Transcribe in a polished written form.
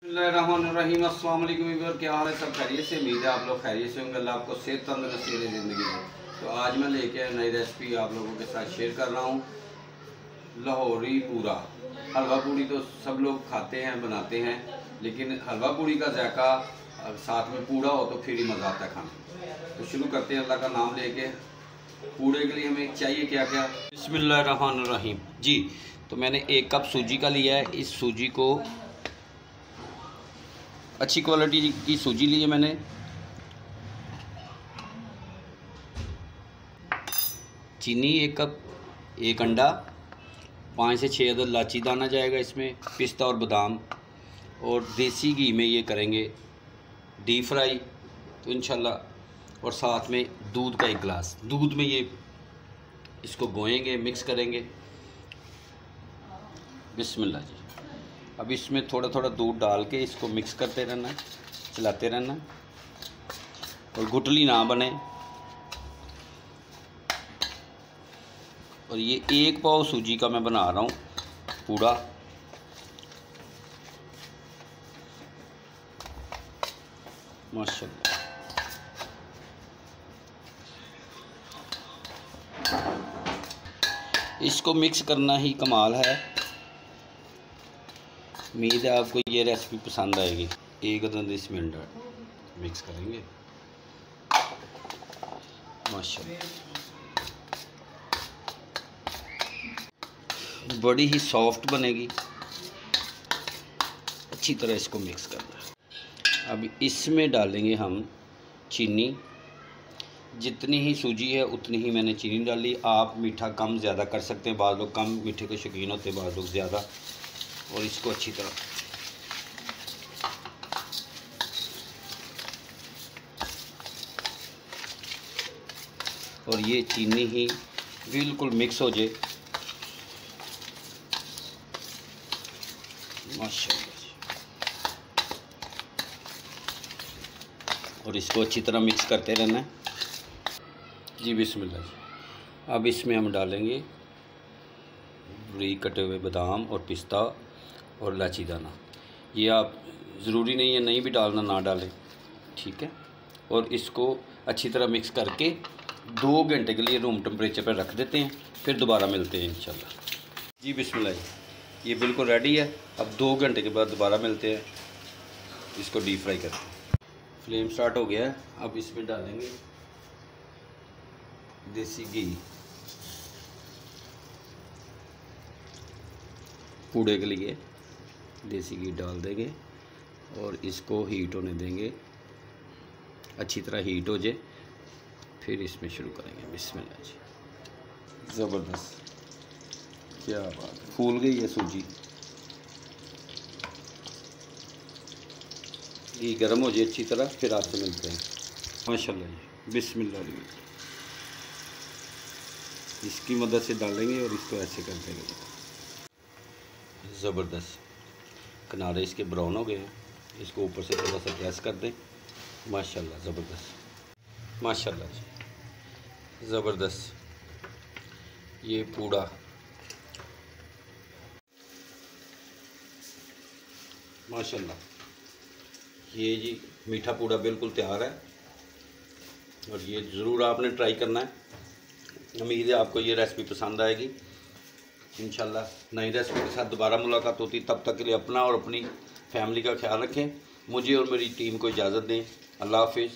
बिस्मिल्लाहिर्रहमानिर्रहीम। अस्सलाम वालेकुम व्यूअर, क्या हाल है? सब खैरियत से? उम्मीद है आप लोग खैरियत से होंगे। अल्लाह आपको सेहत तंदुरुस्ती वाली ज़िंदगी दे। तो आज मैं लेके नई रेसिपी आप लोगों के साथ शेयर कर रहा हूँ। लाहौरी पूरा हलवा पूड़ी तो सब लोग खाते हैं, बनाते हैं, लेकिन हलवा पूड़ी का जायका साथ में पूड़ा हो तो फिर ही मज़ा आता है खाने। तो शुरू करते हैं अल्लाह का नाम लेके। पूड़े के लिए हमें चाहिए क्या क्या? बिस्मिल्लाहिर्रहमानिर्रहीम जी। तो मैंने 1 कप सूजी का लिया है। इस सूजी को अच्छी क्वालिटी की सूजी ली है मैंने। चीनी 1 कप, 1 अंडा, 5 से 6 अदद इलायची दाना जाएगा इसमें, पिस्ता और बादाम, और देसी घी में ये करेंगे डीप फ्राई तो इंशाल्लाह। और साथ में दूध का 1 गिलास, दूध में ये इसको गोएंगे, मिक्स करेंगे। बिस्मिल्लाह जी। अब इसमें थोड़ा थोड़ा दूध डाल के इसको मिक्स करते रहना, चलाते रहना, और गुठली ना बने। और ये 1 पाव सूजी का मैं बना रहा हूँ पूड़ा। माशाल्लाह। इसको मिक्स करना ही कमाल है। उम्मीद है आपको ये रेसिपी पसंद आएगी। 1 अदद इसमें अंडा मिक्स करेंगे। माशाल्लाह, बड़ी ही सॉफ्ट बनेगी। अच्छी तरह इसको मिक्स करना। अब इसमें डालेंगे हम चीनी। जितनी ही सूजी है उतनी ही मैंने चीनी डाली। आप मीठा कम ज़्यादा कर सकते हैं, बाद लोग कम मीठे के शौकीन होते हैं, बाद लोग ज़्यादा। और इसको अच्छी तरह और ये चीनी ही बिल्कुल मिक्स हो जाए। माशाल्लाह। और इसको अच्छी तरह मिक्स करते रहना है जी। बिस्मिल्लाह जी। अब इसमें हम डालेंगे बारीक कटे हुए बादाम और पिस्ता और इलायची दाना। ये आप ज़रूरी नहीं है नहीं भी डालना, ना डालें, ठीक है। और इसको अच्छी तरह मिक्स करके 2 घंटे के लिए रूम टेम्परेचर पर रख देते हैं, फिर दोबारा मिलते हैं इंशाल्लाह जी। बिस्मिल्लाह जी। ये बिल्कुल रेडी है। अब 2 घंटे के बाद दोबारा मिलते हैं, इसको डीप फ्राई करते हैं। फ्लेम स्टार्ट हो गया है। अब इसमें डालेंगे देसी घी। पूड़े के लिए देसी घी डाल देंगे और इसको हीट होने देंगे, अच्छी तरह हीट हो जाए, फिर इसमें शुरू करेंगे। बिस्मिल्लाह जी। ज़बरदस्त, क्या बात है, फूल गई है सूजी। घी गर्म हो जाए अच्छी तरह, फिर आपसे मिलते हैं। माशाल्लाह जी। बिस्मिल्लाह जी। इसकी मदद से डालेंगे और इसको ऐसे कर देंगे। ज़बरदस्त, किनारे इसके ब्राउन हो गए हैं। इसको ऊपर से थोड़ा सा प्रेस कर दें। माशाल्लाह, ज़बरदस्त, माशाल्लाह जी, ज़बरदस्त। ये पूड़ा माशाल्लाह, ये जी मीठा पूड़ा बिल्कुल तैयार है। और ये ज़रूर आपने ट्राई करना है। उम्मीद है आपको ये रेसिपी पसंद आएगी। इंशाल्लाह नई रेसिपी के साथ दोबारा मुलाकात होती। तब तक के लिए अपना और अपनी फैमिली का ख्याल रखें। मुझे और मेरी टीम को इजाज़त दें। अल्लाह हाफिज़।